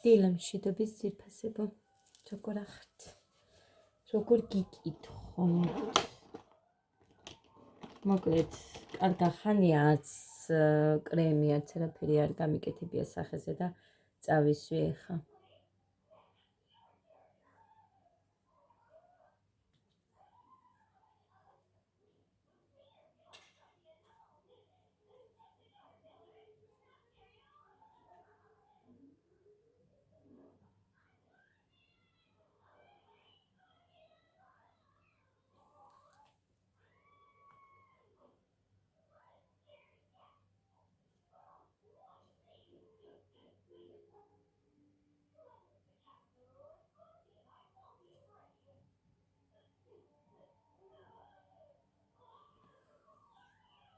დილამშვიდობის ძირფასებო, როგორ ახართ? როგორ გიკითხოთ? მოკლედ, კარგა ხანია, არც კრემი, არც არაფერი არ გამიკეთებია სახეზე და წავისვი ახლა.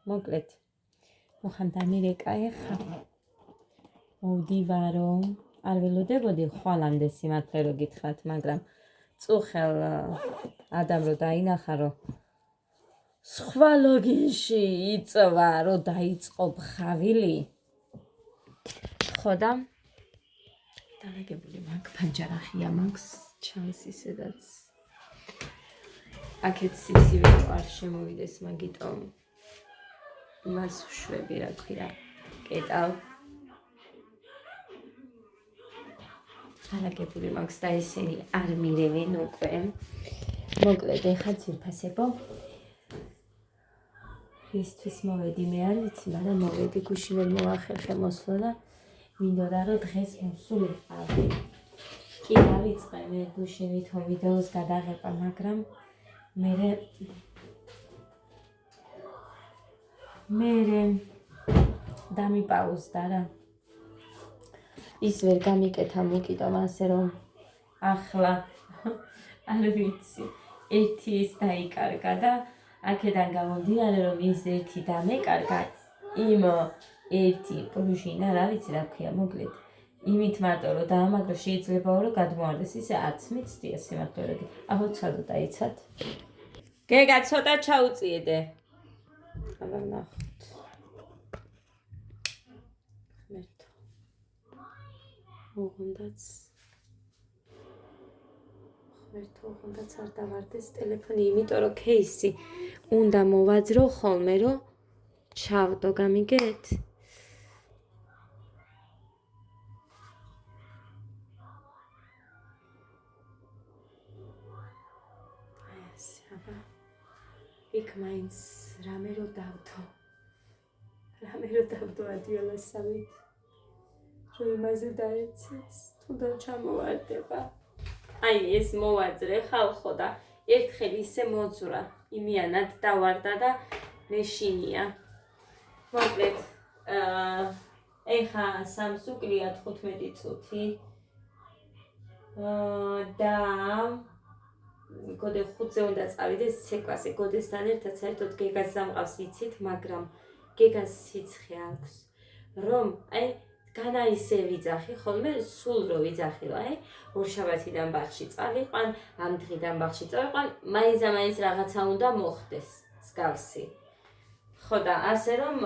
მოკლედ, მოხან დამირეკა ახლა. მოვდივარო, არ ველოდებოდი ხვალამდე სიმართლე რო გითხრათ, მაგრამ წუხელ ადამ რო დაინახა, რომ სხვა ლოგინში იწვა, რომ დაიწყო ბხავილი. ხო და დალაგებული მაგ ფანჯარახია მაგს ჩანს ისედაც. აქეთ სიცივე არ შემოვიდეს, მაგიტომ იმას ვშვები, რა ქვია, კეტავ. დალაგებული მაგს და ისინი არ მირევენ უკვე. მოკლედ, ეხლა ძირფასებო. რისთვის მოვედი მე არ ვიცი, მაგრამ მოვედი, გუში ვერ მოახერხე მოსვლა და მინდოდა რომ დღეს მოსულიყავი. კი დავიწყე მე გუში ვითომ ვიდეოს გადაღება, მაგრამ მერე დამიპაუზდა რა. ის ვერ გამიკეთა მოკიდომ, ასე რომ ახლა არ ვიცი, ერთი ის დაიკარგა და აქედან გამომდინარე, რომ ის ერთი დამეკარგა, იმ ერთი პრუჟინა, რა ვიცი რა ქვია, მოკლედ. იმით მარტო რომ დაამაგრო, შეიძლებაო რომ გადმოარდეს, ისე არც მიცდია სიმართლე რომ გითხრათ. აბა ცადო დაიცად. გეგა ცოტა ჩაუწიედე. აბა ნახოთ. ღმერთო. ოღონდაც არ დავარდეს ტელეფონი, იმიტომ რომ кейსი უნდა მოვაძრო ხოლმე, რომ ჩავდო, გამიგეთ? აი ასე, აბა. იქ მაინც რამე რო დავდო ადიოლასავით, რომ იმაზე დაეცეს, თუნდაც ჩამოვარდება. აი ეს მოვაძრე ხალხო და ერთხელ ისე მოძვრა, იმიანად დავარდა და მეშინია. მოკლედ, ეხა 3 უკრია 15 წუთი და გოდე 5-ზე უნდა წავიდეს ცეკვაზე. გოდესთან ერთად საერთოდ გეგას დამყავს, იცით, მაგრამ გეგას სიცხე აქვს, რომ აი განა ისე ვიძახი ხოლმე, სულ რო ვიძახი, რომ აი ორშაბათიდან ბაღში წავიყვან, ამ დღიდან ბაღში წავიყვან, მაინც რაღაცა უნდა მოხდეს, მსგავსი. ხო და ასე რომ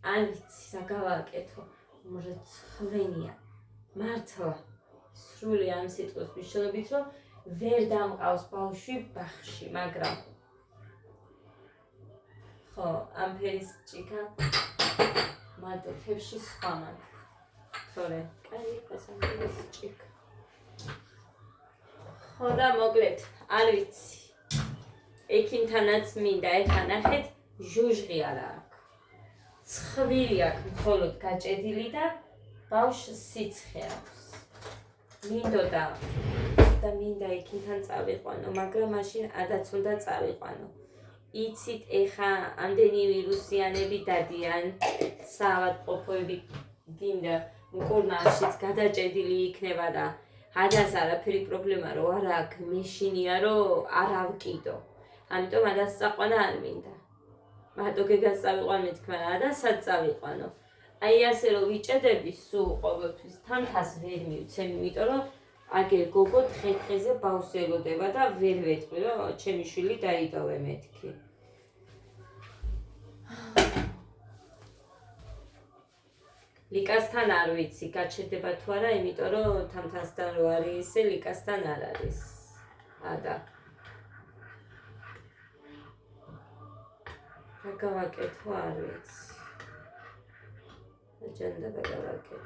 არ ვიცი რა გავაკეთო, მრცხვენია, მართლა სრული ამ სიტყვის მნიშვნელობით, რომ ვერ დამყავს ბავშვი ბაღში, მაგრამ ხო, ამ ფერის ჭიქა მარტო თებში სხვა მაქვს. თორე, კაი იყოს ამ ფერის ჭიქა. ხო და მოკლედ, არ ვიცი. ექიმთანაც მინდა, ეხლა ნახეთ, ჟუჟღი არა აქვს. ცხვირი აქვს მხოლოდ გაჭედილი და ბავშვს სიცხე აქვს. მინდა ექიმთან წავიყვანო, მაგრამ მაშინ ადაც უნდა წავიყვანო. იცით, ეხა ამდენი ვირუსიანები დადიან, საავადმყოფოები გინდა მკურნალშიც გადაჭედილი იქნება და ადას არაფერი პრობლემა რო არ აქვს, მეშინია რომ არ ავკიდო. ამიტომ ადას წაყვანა არ მინდა. მარტო გეგას წავიყვან მეთქმა რა, ადასაც წავიყვანო. აი ასე რომ ვიჭედები სულ ყოველთვის თანთას ვერ მივცემ, იმიტომ რომ აგერ გოგო დღე-დღეზე ბავშვს ელოდება და ვერ ვეტყვი, რომ ჩემი შვილი დაიტოვე მეთქი. ლიკასთან არ ვიცი, გაჩერდება თუ არა, იმიტომ რომ თამთასთან რო არის ისე ლიკასთან არ არის. ადა. რა გავაკეთო არ ვიცი. აჯანდება გავაკეთო.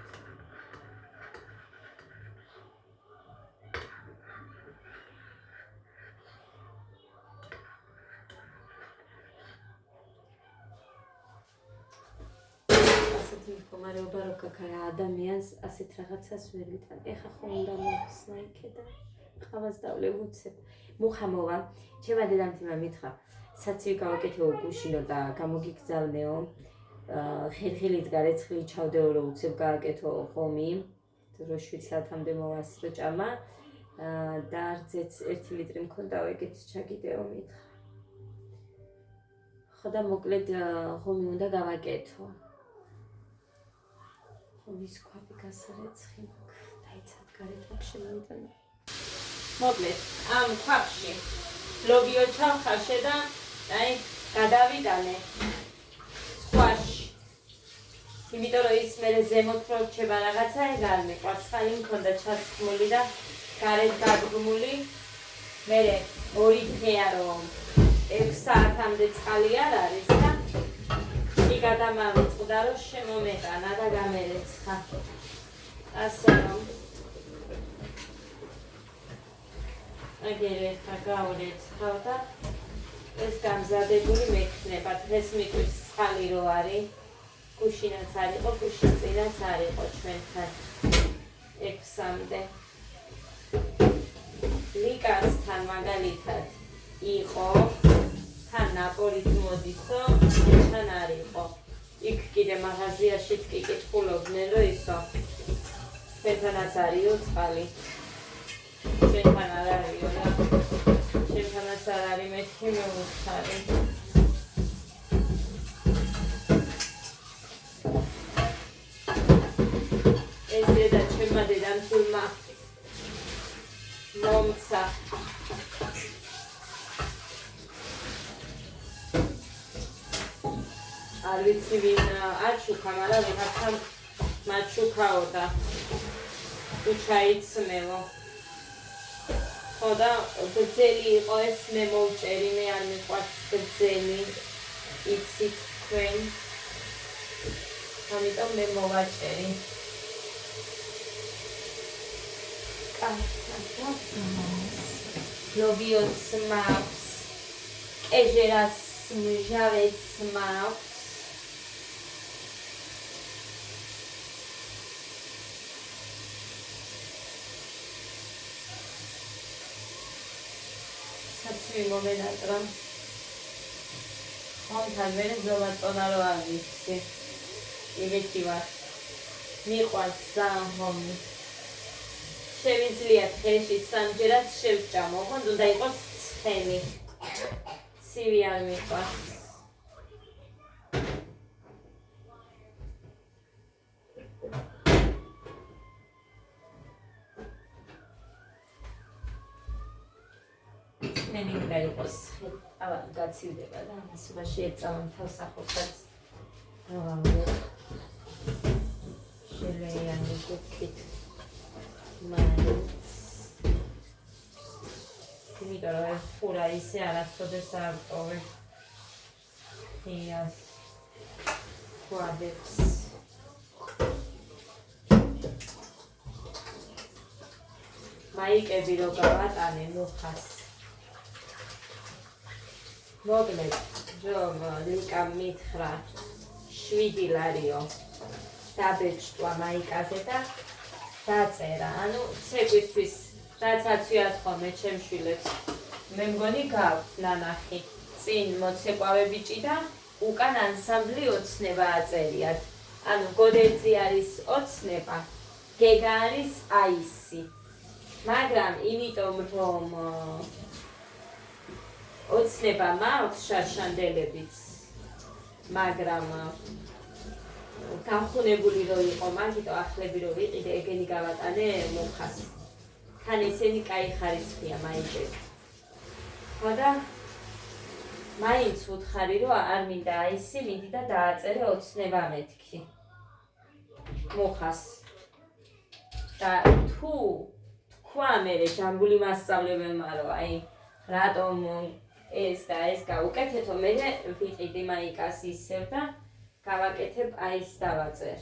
მდგომარეობა რო გაქარა ადამიანს ასეთ რაღაცას ვერ ვიტან. ეხა ხომ უნდა მოხსნა იქედა. ყავას დავლევუცებ. მუხა მოვა. ჩემმა დედამთიმა მითხრა, საცივი გავაკეთეო გუშინო და გამოგიგზავნეო. ხერხილით გარეცხილი ჩავდეო რო უცებ გააკეთო ხომი. რო 7 საათამდე მოვასწრო ჭამა. და არცეც 1 ლიტრი მქონდაო, ეგეც ჩაგიდეო მითხრა. ხო და მოკლედ ხომი უნდა გავაკეთო. ომის ქვაბი გასარეცხი დაიცად გარეთ აქ შემოიტანა. მოკლედ ამ ქვაბში ლობიო ჩავხაშე და აი გადავიდანე სხვაში. იმიტომ რომ ის მერე ზემოთ რო რჩება რაღაცა ეგ არ მიყვარს. ხანი მქონდა ჩასხმული და გარეთ გადგმული. მერე 2 დღეა რომ 6 საათამდე წყალი არ არის და გადამამწყდა რომ შემომეტანა და გამერეცხა. ასე რომ აგერე ხა გავრეცხავ და ეს გამზადებული მექნება. დღეს მიტყვის წყალი რო არის, გუშინაც არ იყო, გუშინ წინაც არ იყო ჩვენთან 6-მდე. ლიკასთან მაგალითად იყო თან ნაპოლით მოდისო, თან არ იყო. იქ კიდე მაღაზიაშიც კი კითხულობდნენ რომ ისო ჩვენთანაც არისო წყალი. ჩვენთან არ არისო რა. ჩვენთანაც არ არის, მეთქი მოვუხარი. ეს დედა ჩემმა დედამთილმა მომცა. არ ვიცი ვინ აჩუქა, მაგრამ ვიღაცამ მაჩუქაო და უჩაიცმელო. ხო და გრძელი იყო ეს, მე მოვჭერი, მე არ მიყვარს გრძელი, იცით თქვენ. ამიტომ მე მოვაჭერი. ლობიოც მაქვს, კეჟერას მჟავეც მაქვს. საცივი მომენატრა. ხომთან მერე ზომაწონა რო არ ვიცი. იგეთი ვარ. მიყვარს ძალიან ხომი. შევიძლია დღეში 3-ჯერაც შევჭამო, ხომ უნდა იყოს ცხენი. ცივი არ მიყვარს. ცხენი უნდა იყოს. აბა გაცივდება და ამასობა შეეწამან თავს ახალსაც. შელეიანი გუქით. იმიტომ რომ ეს ფურა ისე არასოდეს არ ტოვე ხიას ქვაბებს. მაიკები რო გავატანე მუხას. მოკლედ რომ ლიკამ მითხრა 7 ლარიო დაბეჭდვა მაიკაზე და დაწერა. ანუ ცეკვისთვის რაც აცვიათ ხოლმე ჩემშვილებს. მე მგონი გაქვს ნანახი. წინ მოცეკვავე ბიჭი და უკან ანსამბლი ოცნება აწერიათ. ანუ გოდერძი არის ოცნება, გეგა არის აისი. მაგრამ იმიტომ რომ ოცნება მაქვს შარშანდელებიც, მაგრამ გამხუნებული რო იყო, მაგიტო ახლები რო ვიყიდე, ეგენი გავატანე მუხას. თან ისინი კაი ხარისხია მაიკები. ხო და მაინც უთხარი რომ არ მინდა აისი, მიდი და დააწერე ოცნება მეთქი. მუხას და თუ თქვა მე ჯამბული მასწავლებელმა რომ აი რატომ ეს და ეს გავუკეთეთო მე ვიყიდი მაიკას ისევ და გავაკეთებ აი ეს დავაწერ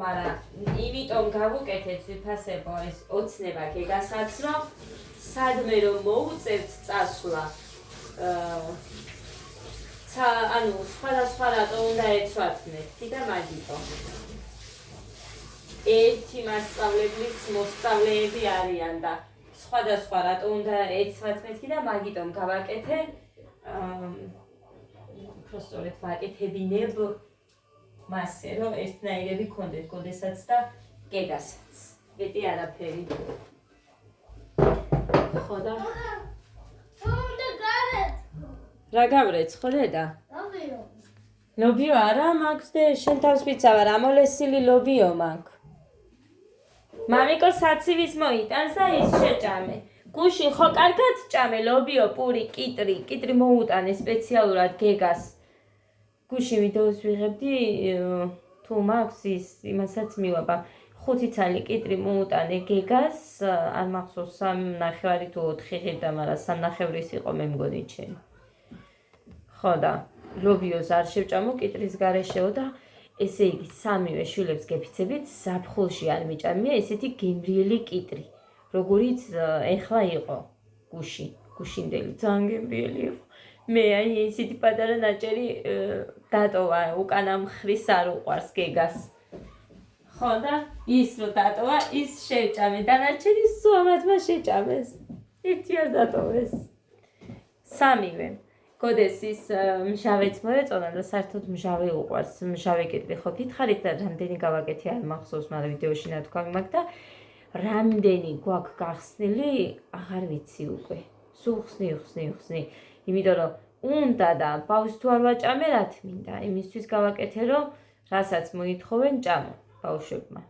მაგრამ იმიტომ გავუკეთეთ ვიფასებო ეს ოცნება გეგასაც რომ სადმე რომ მოუწევთ წასვლა ანუ სხვადასხვა რატო უნდა ეცვათნეთ და მაგიტომ ერთი მასწავლებლის მოსწავლეები არიან და სხვადასხვა რატო უნდა ეცვათნეთ და მაგიტომ გავაკეთე უბრალოდ ვაკეთებინებ მასე რომ ერთნაირები გქონდეთ გოდესაც და გეგასაც მეტი არაფერი ხო და რა გავრეცხლე და ლობიო არა მაქვს და შენ თავს ვიცავარ ამოლესილი ლობიო მაქვს მამიკო საცივის მოიტანს და ის შეჭამე გუში ხო კარგად ჭამე ლობიო პური კიტრი მოუტანე სპეციალურად გეგას გუში ვიდეოს ვიღებდი თუ მაქვს ის იმასაც მივაბა 5 ცალი კიტრი მოუტანე გეგას არ მახსოვს 3.5 თუ 4 ღირდა მაგრამ 3.5 იყო მე მგონი ჩემი ხო და ლობიოს არ შევჭამო კიტრის გარეშეო და ესე იგი სამივე შვილებს გეფიცებით ზაფხულში არ მიჭამია ესეთი გემრიელი კიტრი როგორიც ეხლა იყო გუშინდელი ძალიან გემრიელი იყო მე აი ესეთი პატარა ნაჭერი დატოვა უკანა მხრის არ უყვარს გეგას ხო და ის რო დატოვა ის შეჭამე დანარჩენი სუამათმა შეჭამეს ერთი არ დატოვეს სამივე გოდეს ის მჟავეც მოეწონა და საერთოდ მჟავე უყვარს მჟავე კიტრი ხო გითხარით და რამდენი გავაკეთე არ მახსოვს მაგრამ ვიდეოში ნათქვამი მაქვს და რამდენი გვაქვს გახსნილი აღარ ვიცი უკვე სულ ხსნი იმიტომ რომ უნდა და ბავშვს თუ არ ვაჭამე რა თმინდა იმისთვის გავაკეთე რომ რასაც მოითხოვენ ჭამო ბავშვებმა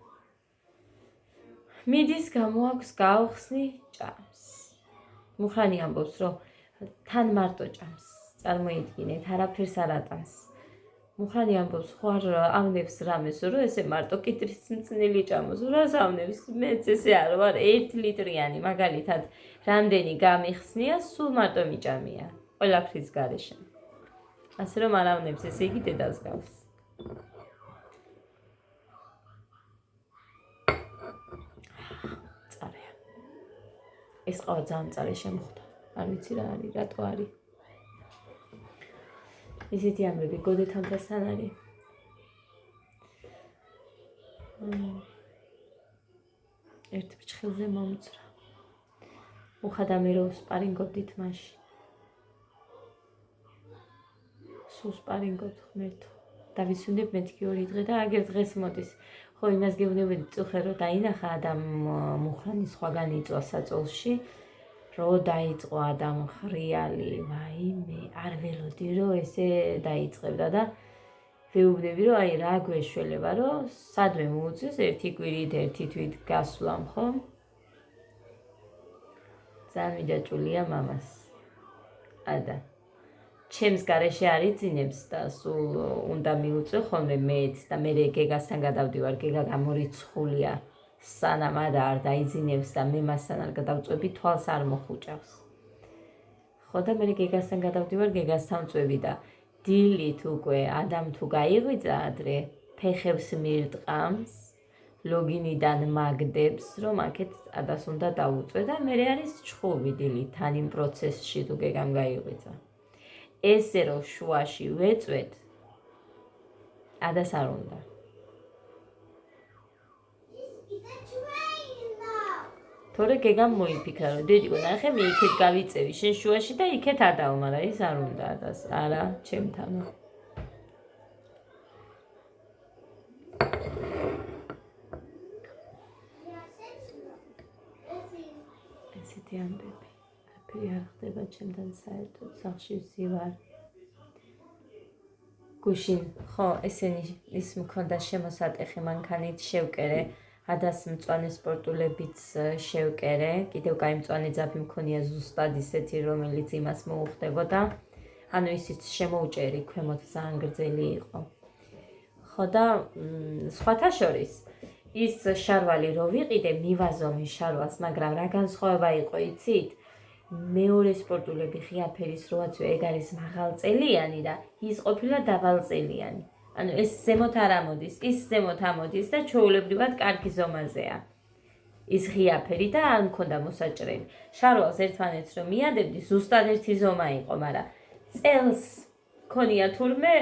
მიდის გამო აქვს გავხსნი ჭამს მუხრანი ამბობს რომ თან მარტო ჭამს წარმოიდგინეთ არაფერს არ ატანს მუხრანი ამბობს ხო არ ავნებს რამეს რომ ესე მარტო კიტრის მწნილი ჭამოს რას ავნებს მეც ესე არ ვარ 1 ლიტრიანი მაგალითად რამდენი გამიხსნია სულ მარტო მიჭამია ყველაფრის გარეშე ასე რომ არ ავნებს ესე იგი დედას გავს წარეა ეს ყავა ძალიან წარე შემოხვდა არ ვიცი რა არის რატო არის ისეთი ამბები გოდეთანთან არის ერთ ფრჩხილზე მომწრა უხადა მე რომ სპარინგობდით მაშინ სულ სპარინგობთ ღმერთო დავისუნდებ მეთქი 2 დღე და აგერ დღეს მოდის ხო იმას გეუბნებოდი წუხე რომ დაინახა ადამ მუხრანი სხვაგან იწვა საწოლში რო დაიწყო ადამ ხრიალი ვაიმე არ ველოდი რომ ესე დაიწყებდა და ვეუბნები რომ აი რა გვეშველება რომ სადმე მოუწეს ერთი კვირით ერთი თვით გასვლამ ხო ძალიან მიდაჭულია მამას ადა ჩემს გარეშე არ იძინებს და სულ უნდა მიუწვე ხოლმე მეც და მე გეგასთან გადავდივარ გეგა გამორიცხულია სანამ არ დაიძინებს და მე მასთან არ გადავწვევი თვალს არ მოხუჭავს ხო და მე გეგასთან გადავდივარ გეგასთან წვევი და დილით უკვე ადამ თუ გაიღვიძა ადრე ფეხებს მირტყამს ლოგინიდან მაგდებს რომ აქეთ ადას უნდა დაუწვე და მე არის ჩხუბი დილით თან იმ პროცესში თუ გეგამ გაიღვიძა ესე რომ შუაში ვეწვეთ ადას არ უნდა თორე გეგამ მოიფიქრა რომ დედიკო ნახე მე იქეთ გავიწევი შენ შუაში და იქეთ ადაო მაგრამ ის არ უნდა ადას არა ჩემთანო ესეთი ამბები არაფერი არ ხდება ჩემთან საერთოდ სახლში ვზივარ გუშინ ხო ესენი ის მქონდა შემოსატეხი მანქანით შევკერე ადას მწვანე სპორტულებიც შევკერე კიდევ კაი მწვანე ძაფი მქონია ზუსტად ისეთი რომელიც იმას მოუხდებოდა ანუ ისიც შემოუჭერი ქვემოთ ძალიან გრძელი იყო ხო და სხვათა შორის ის შარვალი რო ვიყიდე მივაზომე შარვალს, მაგრამ რა განსხვავება იყო იცით? მეორე სპორტულები ღია ფერის როაცვე ეგ არის მაღალწელიანი და ის ყოფილა დაბალწელიანი. ანუ ეს ზემოთ არ ამოდის, ის ზემოთ ამოდის და ჩვეულებრივად კარგი ზომაზეა. ის ღია ფერი და არ მქონდა მოსაჭრელი. შარვალს ერთმანეთს რომ მიადებდი, ზუსტად ერთი ზომა იყო, მაგრამ წელს ქონია თურმე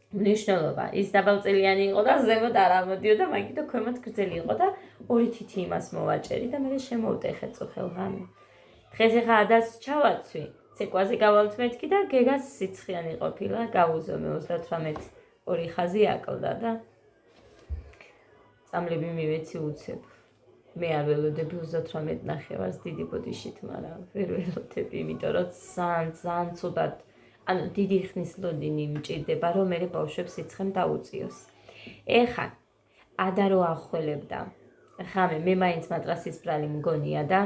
მნიშვნელობა. ის დაბალწელიანი იყო და ზემოთ არ ამოდიოდა, მაგითო ქვემოთ გრძელი იყო და ორი თითი იმას მოვაჭერი და მე შემოვტეხე წუხელღამი. დღეს ახლა ადას ჩავაცვი, ცეკვაზე გავალთ მეთქი და გეგას სიცხიანი ყოფილა, გავუზომე 38 ორი ხაზი აკლდა და წამლები მივეცი უცებ. მე არ ველოდები 38 ნახევარს დიდი ბოდიშით, მაგრამ ვერ ველოდები, იმიტომ რომ ძალიან ცუდად, ანუ დიდი ხნის ლოდინი მჭირდება, რომ მე ბავშვებს სიცხემ დაუწიოს. ეხლა ადა რო ახველებდა, ხამე მე მაინც მატრასის ბრალი მგონია და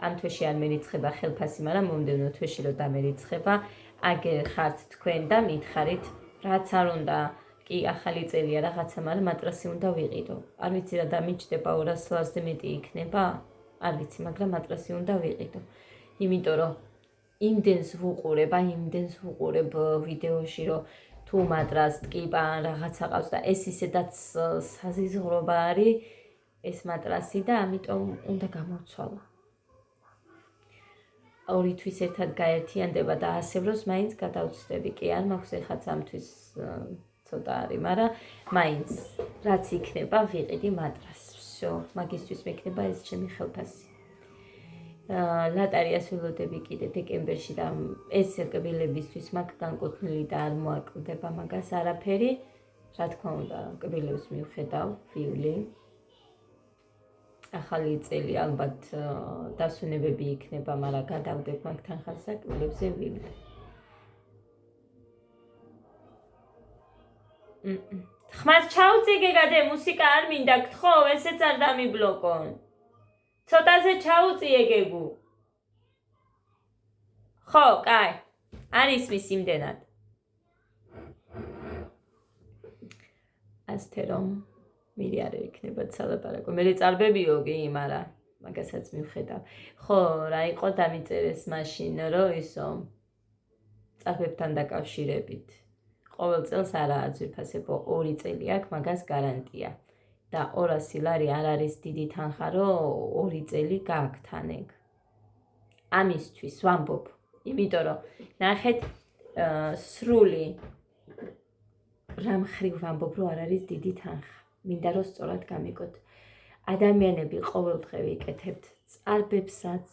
ამ თვეში არ მერიცხება ხელფასი, მაგრამ მომდევნო თვეში რომ დამერიცხება, აგერ ხართ თქვენ და მითხარით, რაც არ უნდა, კი ახალი წელია რაღაცა, მაგრამ მატრასი უნდა ვიყიდო. არ ვიცი რა დამიჯდება 200 ლარზე მეტი იქნება? არ ვიცი, მაგრამ მატრასი უნდა ვიყიდო. იმიტომ რომ იმდენს ვუყურებ ვიდეოში, რომ თუ მატრას ტკიპა რაღაცა ყავს და ეს ისედაც საზიზღრობა არის ეს მატრასი და ამიტომ უნდა გამოვცვალო. ორი თვის ერთად გაერთიანდება და ასევროს მაინც გადავწდები. კი არ მაქვს ეხლა წამთვის ცოტა არის, მაგრამ მაინც რაც იქნება ვიყიდი მატრას. всё, მაგისთვის მექნება ეს ჩემი ხელფასი. ლატარიას ველოდები კიდე დეკემბერში და ეს კბილებისთვის მაქვს განკუთვნილი და არ მოაკლდება მაგას არაფერი. რა თქმა უნდა, კბილებს მივხედავ ვივლი. ახალი წელი ალბათ დასვენებები იქნება, მაგრამ გადავდებ მაგთან ხაზს და კბილებზე ვივლი. ხმას ჩაუწი გეგადე, მუსიკა არ მინდა გთხოვ, ესეც არ დამიბლოკონ. ცოტაზე ჩაუწი ეგეგუ. ხო, კაი. არის მის იმდენად. ასთე რომ მერი არ იქნება ცალაპარაკო. მე წარბებიო კი, მაგრამ მაგასაც მივხედავ. ხო, რა იყო დამიწერეს მაშინ, რომ ისო წარბებთან დაკავშირებით. ყოველ წელს არაა ძვირფასებო 2 წელი აქვს მაგას გარანტია. და 200 ლარი არ არის დიდი თანხა, რომ 2 წელი გააგთანეგ. ამისთვის ვამბობ, იმიტომ რომ ნახეთ სრული რამ ხრივ ვამბობ, რომ არ არის დიდი თანხა. მინდა რომ სწორად გამიგოთ. ადამიანები ყოველდღე ვიკეთებთ წარბებსაც,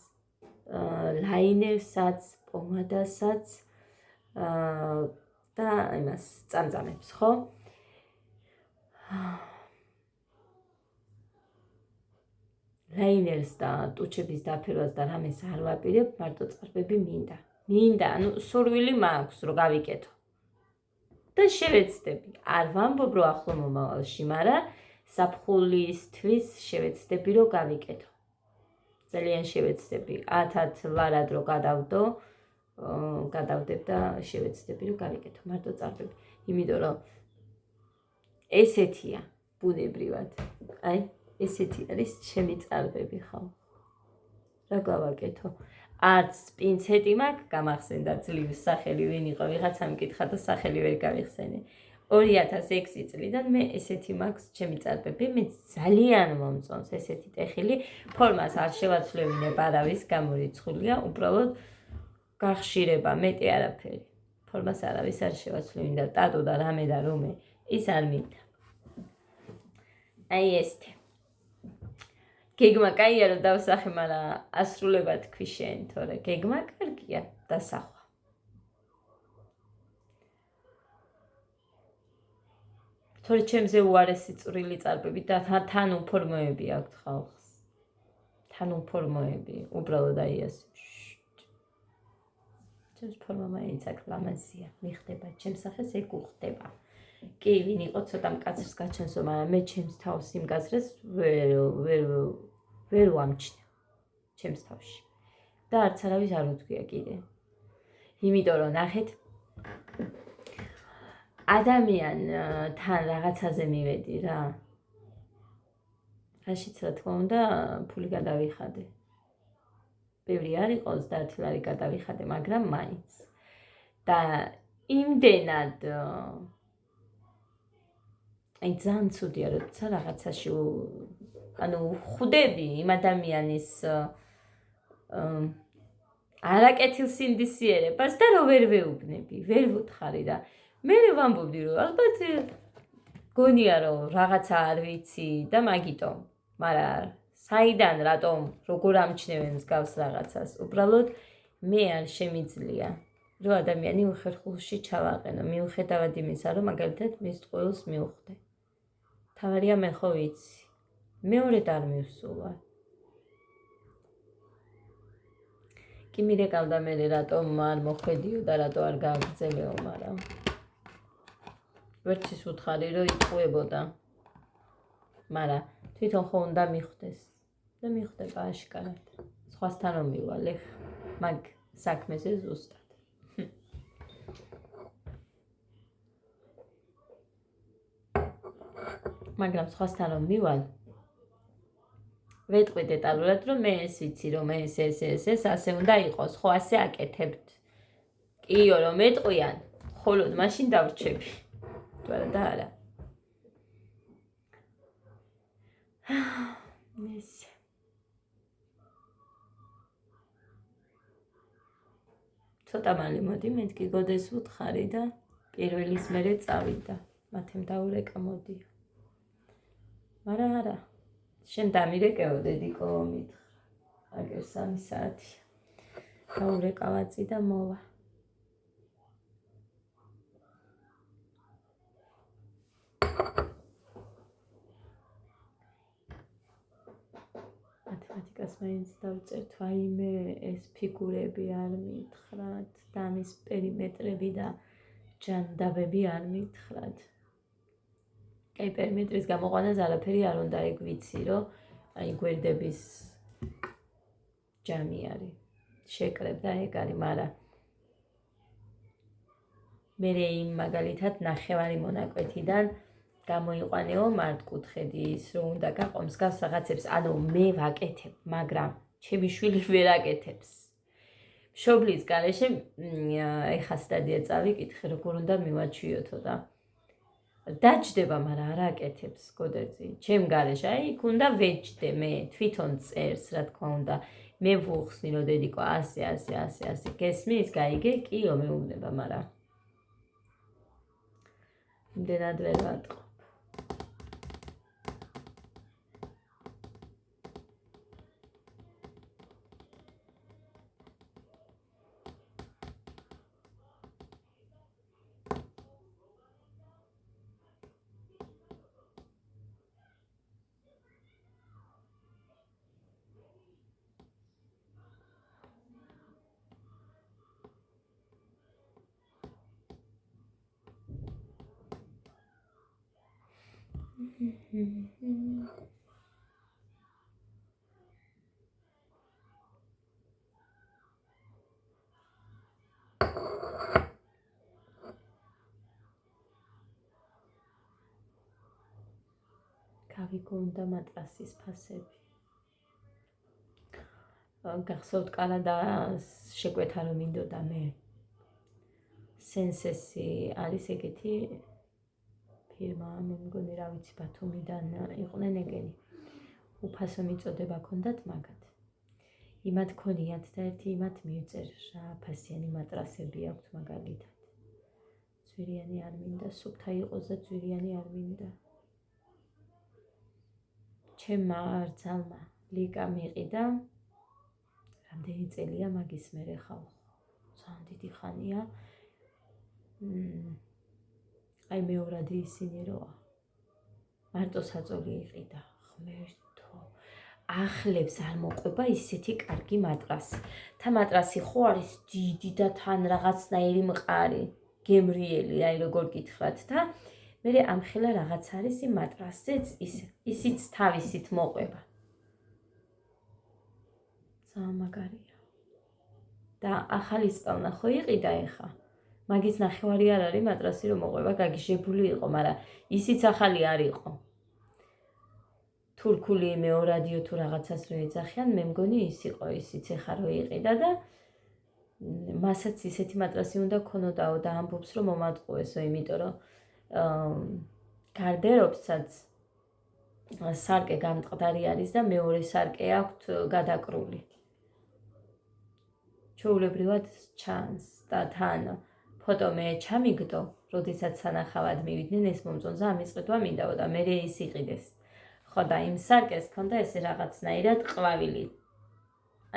ლაინერსაც, პომადასაც და იმას წამწამებს, ხო? ლაინერს და ტუჩების დაფერვას და რამეს არ ვაპირებ, მარტო წარბები მინდა, ანუ სურვილი მაქვს, რომ გავიკეთო. და შევეცდები. არ ვამბობ, რომ ახლო მომავალში, მაგრამ საფხულისთვის შევეცდები, რომ გავიკეთო. ძალიან შევეცდები. 1000 ლარად რომ გადავდებ და შევეცდები, რომ გავიკეთო მარტო წარბები. იმიტომ რომ ესეთია ბუნებრივად. აი, ესეთი არის ჩემი წარბები, ხო? რა გავაკეთო? არც პინცეტი მაქვს, გამახსენდა ძლივს სახელი ვინ იყო, ვიღაცა მკითხა და სახელი ვერ გავიხსენე. 2006 წლიდან მე ესეთი მაქვს ჩემი წარბები, მე ძალიან მომწონს ესეთი ტეხილი, ფორმას არ შევაცვლევინებ, არავის გამორიცხულია, უბრალოდ გახშირება, მეტი არაფერი. ფორმას არავის არ შევაცვლევინდა, ტატუ და რამე და რომე, ის არ მინდა. აი ესეთი. გეგმა კაია რომ დავსახე, მაგრამ ასრულება თქვი შენ, თორე გეგმა კარგია, დასახვა. თორე ჩემზე უარესი წვრილი წარბები და თან უფორმოები აქვთ ხალხს. თან უფორმოები, უბრალოდ აი ეს. ჩემს ფორმა მაინც აქ ლამაზია, მიხდება, ჩემს სახეს ეგ უხდება. კი, ვინ იყო ცოტა მკაცრს გაჩენსო, მაგრამ მე ჩემს თავს იმ გაზრეს ვერ ვამჩნევ ჩემს თავში. და არც არავის არ უთქვია კიდე. იმიტომ რომ ნახეთ, ადამიანთან რაღაცაზე მივედი რა. რაშიც რა თქმა უნდა, ფული გადავიხადე. ბევრი არ იყოს 30 ლარი გადავიხადე, მაგრამ მაინც. და იმდენად აი ძალიან ცუდია, როცა რაღაცაში ანუ ხვდები იმ ადამიანის არაკეთილსინდისიერებას და რო ვერ ვეუბნები, ვერ ვუთხარი და მე ვამბობდი რომ ალბათ გონია რომ რაღაცა არ ვიცი და მაგიტომ, მაგრამ საიდან რატომ როგორ ამჩნევენ მსგავს რაღაცას, უბრალოდ მე არ შემიძლია რომ ადამიანი უხერხულში ჩავაყენო, მიუხედავად იმისა, რომ მაგალითად მის ტყუილს მივხვდე. თავარია მე ხო ვიცი. მეორედ არ მივსულა. კი მირეკავდა მე რატომ არ მოხვედიო და რატო არ გააგრძელეო, მაგრამ ვერც ის უთხარი რომ იტყუებოდა. მაგრამ თვითონ ხო უნდა მიხვდეს და მიხვდება აშკარად. სხვასთან რომ მივალ ეხ მაგ საქმეზე ზუსტად. მაგრამ სხვასთან რომ მივალ ვეტყვი დეტალურად რომ მე ეს ვიცი რომ ეს ასე უნდა იყოს, ხო ასე აკეთებთ. კიო რომ მეტყვიან, ხოლოდ მაშინ დავრჩები. თუ არა და არა. ეს ცოტა მალე მოდი მეთქი გოდეს ვუთხარი და პირველის მერე წავიდა. მათემ დაურეკა მოდია. მაგრამ არა. შენ დამირეკეო დედიკო მითხრა. აგერ 3 საათი. დაურეკა ვაწი და მოვა. მათემატიკას მაინც დავწერ თვაიმე ეს ფიგურები არ მითხრათ და ამის პერიმეტრები და ჯანდაბები არ მითხრათ. აი პერიმეტრის გამოყვანას არაფერი არ უნდა ეგ ვიცი რომ აი გვერდების ჯამი არის. შეკრებ და ეგ არის, მაგრამ მე იმ მაგალითად ნახევარი მონაკვეთიდან გამოიყვანეო მართკუთხედი ის რომ უნდა გაყო მსგავს რაღაცებს, ანუ მე ვაკეთებ, მაგრამ ჩემი შვილი ვერ აკეთებს. მშობლის გარეშე ეხა სტადია წავიკითხე, როგორ უნდა მივაჩვიოთო და დაჯდება, მაგრამ არ აკეთებს გოდერძი. ჩემ გარეშე, აი იქ უნდა ვეჯდე მე, თვითონ წერს, რა თქმა უნდა. მე ვუხსნი რომ დედიკო ასე გესმის, გაიგე, კიო მეუბნება, მაგრამ იმდენად ვერ ვატყობ. გავიგონდა მატრასის ფასები. გახსოვთ კანადას შეკვეთა რომ მინდოდა მე. სენსესი არის ეგეთი ფირმა, მე მგონი რა ვიცი ბათუმიდან იყვნენ ეგენი. უფასო მიწოდება ჰქონდათ მაგათ. იმათ ქონიათ და ერთი იმათ მივწერს რა ფასიანი მატრასები აქვთ მაგალითად. ძვირიანი არ მინდა, სუფთა იყოს და ძვირიანი არ მინდა. ჩემმა ძალმა ლიკა მიყიდა. რამდენი წელია მაგის მერე ხალხო. ძალიან დიდი ხანია. აი მეორადი ისინი როა. მარტო საწოლი იყიდა. ღმერთო. ახლებს არ მოყვება ისეთი კარგი მატრასი. თა მატრასი ხო არის დიდი და თან რაღაცნაირი მყარი, გემრიელი, აი როგორ გითხრათ და მე ამხელა რაღაც არის იმ მატრასზეც ისიც თავისით მოყვება. ძალიან მაგარია. და ახალი სპავნა ხო იყიდა ეხა. მაგის ნახევარი არ არის მატრასი რომ მოყვება გაგიჟებული იყო, მაგრამ ისიც ახალი არ იყო. თურქული მეორადიო თუ რაღაცას რო ეძახიან, მე მგონი ის იყო, ისიც ეხა რო იყიდა და მასაც ისეთი მატრასი უნდა ქონოდაო და ამბობს რომ მომატყუესო, იმიტომ რომ გარდერობსაც სარკე გამტყდარი არის და მეორე სარკე აქვთ გადაკრული. ჩვეულებრივად ჩანს და თან ფოტო მე ჩამიგდო, როდესაც სანახავად მივიდნენ ეს მომწონს და ამის ყიდვა მინდაო და მე ის იყიდეს. ხო და იმ სარკეს ქონდა ესე რაღაცნაირად ყვავილი.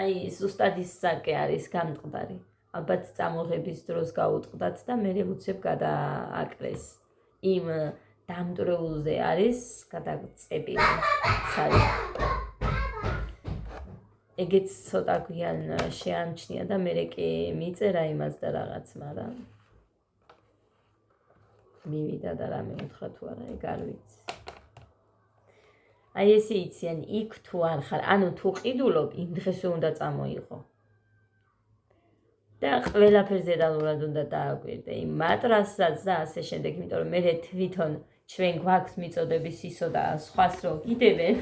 აი ზუსტად ის სარკე არის გამტყდარი. ალბათ წამოღების დროს გაუტყდათ და მე უცებ გადააკრეს. იმ დამტვრეულზე არის გადაწებილი სარკე. ეგეც ცოტა გვიან შეამჩნია და მე კი მიწერა იმას და რაღაც, მაგრამ მივიდა და რამე უთხრა თუ არა, ეგ არ ვიცი. აი ესე იციან, იქ თუ არ ხარ, ანუ თუ ყიდულობ, იმ დღესვე უნდა წამოიღო. და ყველაფერს დეტალურად უნდა დააკვირდე, იმ მატრასაც და ასე შემდეგ, იმიტომ რომ მე თვითონ ჩვენ გვაქვს მიწოდების ისო და სხვას რო გიდებენ,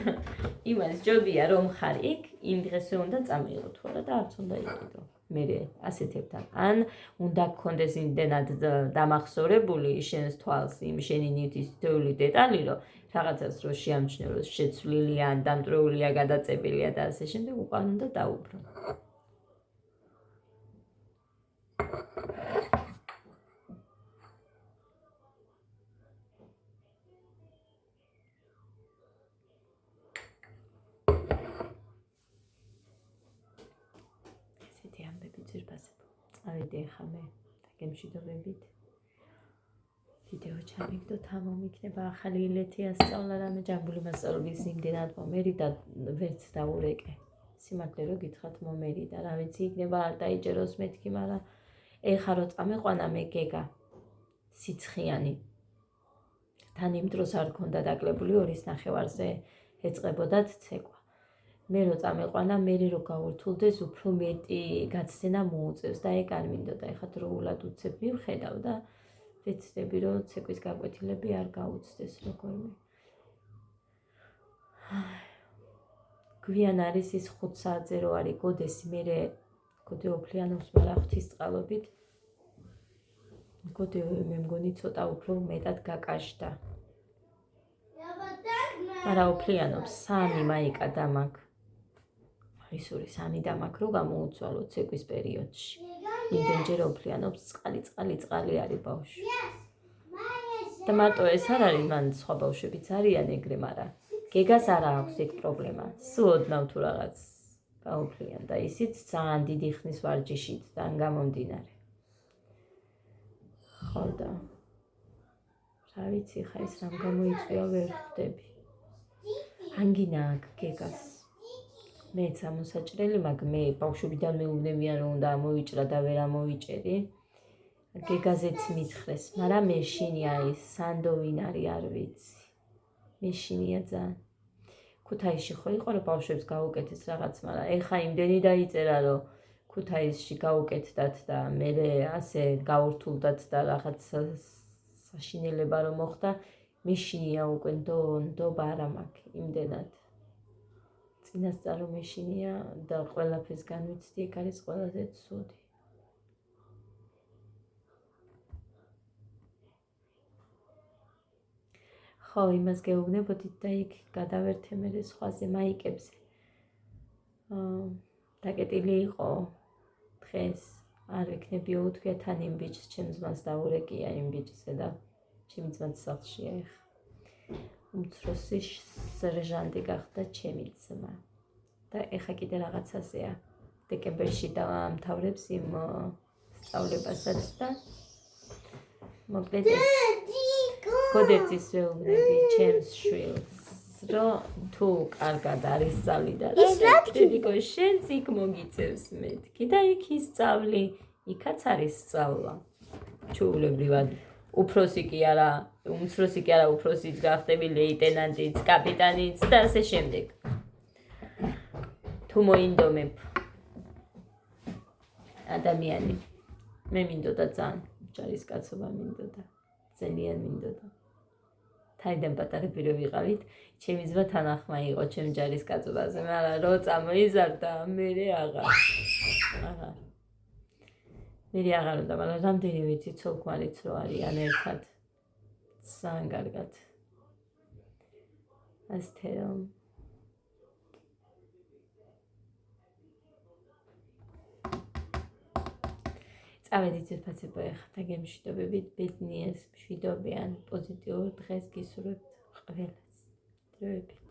იმას ჯობია რომ ხარ იქ, იმ დღესვე უნდა წამოიღო თუ არა და არც უნდა იყიდო. მე ასეთებთან. ან უნდა გქონდეს იმდენად დამახსოვრებული შენს თვალს იმ შენი ნივთის თითოეული დეტალი, რომ რაღაცას რო შეამჩნევ, რომ შეცვლილია, ან დამტვრეულია, გადაწებილია და ასე შემდეგ, უკან უნდა დაუბრუნო. ესეთი ამბები ძირფასებო. წავედი ახლა მე დაგემშვიდობებით. ვიდეო ჩამიგდოთ, ამომიქნება ახალი ილეთი ასწავლა რამე ჯამბული მასწავლების იმდენად მომერი და ვერც დაურეკე. სიმართლე რო გითხრათ მომერი და რა ვიცი იქნება არ დაიჯეროს მეთქი, მაგრამ ეხა რო წამეყვანა მე გეგა სიცხიანი. თან იმ დროს არ ქონდა დაკლებული 2:30-ზე ეწყებოდათ ცეკვა. მე რო წამეყვანა, მე რო გაურთულდეს, უფრო მეტი გაცდენა მოუწევს და ეგ არ მინდოდა. ეხა დროულად უცებ მივხედავ და ვეცდები რომ ცეკვის გაკვეთილები არ გაუწდეს როგორმე. გვიან არის ის 5 საათზე რო არის გოდესი, მე გოდე ოფლიანობს, მაგრამ ღვთისწყალობით გოდე მე მგონი ცოტა უფრო მეტად გაკაშდა. მაგრამ ოფლიანობს 3 მაიკა დამაგ. ისური 3 დამაგ რო გამოუცვალო ცეკვის პერიოდში. იმდენჯერ ოფლიანობს, წყალი არის ბავშვი. და მარტო ეს არ არის, მან სხვა ბავშვებიც არიან ეგრე, მაგრამ გეგას არ აქვს ეგ პრობლემა. სუოდნავ თუ რაღაც გაოფლიან და ისიც ძალიან დიდი ხნის ვარჯიშით და გამომდინარე. ხო და რა ვიცი, ხა ეს რამ გამოიწვია ვერ ხვდები. ანგინა აქვს გეგას. მეც ამოსაჭრელი მაგ მე ბავშვობიდან მეუბნებიან რომ უნდა ამოვიჭრა და ვერ ამოვიჭერი. გეგაზეც მითხრეს, მაგრამ მეშინია ის სანდოვინ არის არ ვიცი. მეშინია ძალიან. ქუთაისში ხო იყო რომ ბავშვებს გაუკეთეს რაღაც, მაგრამ ეხა იმდენი დაიწერა რომ ქუთაისში გაუკეთდათ და მე ასე გაურთულდათ და რაღაც საშინელება რომ მოხდა, მეშინია უკვე ნდობა არ მაქვს იმდენად. წინასწარ რომ მეშინია და ყველაფერს განვიცდი, ეგ არის ყველაზე ცუდი. ხო, იმას გეუბნებოდით და იქ გადავერთე მე სხვაზე მაიკებზე. დაკეტილი იყო დღეს, არ ვიქნებიო უთქვია თან იმ ბიჭს, ჩემს ძმას დაურეკია იმ ბიჭზე და ჩემი ძმაც სახლშია ეხლა. უმცროსი სერჟანტი გახდა ჩემი ძმა. და ეხლა კიდე რაღაცაზეა. დეკემბერში დავამთავრებს იმ სწავლებასაც და მოკლედ გოდერძის ვეუბნები ჩემს შვილს, რომ თუ კარგად არის სწავლი და დედიკო შენც იქ მოგიწევს მეთქი და იქ ისწავლი, იქაც არის სწავლა. ჩვეულებრივად უფროსი კი არა, უმცროსი კი არა, უფროსიც გახდები, ლეიტენანტიც, კაპიტანიც და ასე შემდეგ. თუ მოინდომებ ადამიანი, მე მინდოდა ძალიან ჯარისკაცობა მინდოდა. ძალიან მინდოდა. თაიდან პატარები რო ვიყავით, ჩემი ძმა თანახმა იყო ჩემ ჯარისკაცობაზე, მაგრამ რო წამოიზარდა, მერე აღარ. მერე აღარ უნდა, მაგრამ რამდენი ვიცი ცოლ-ქმარიც რო არიან ერთად. ძალიან კარგად. ასე რომ წავედით ზეფაცებო ეხლა და გემშვიდობებით, ბედნიერს, მშვიდობიან, პოზიტიურ დღეს გისურვებთ ყველას. დროებით.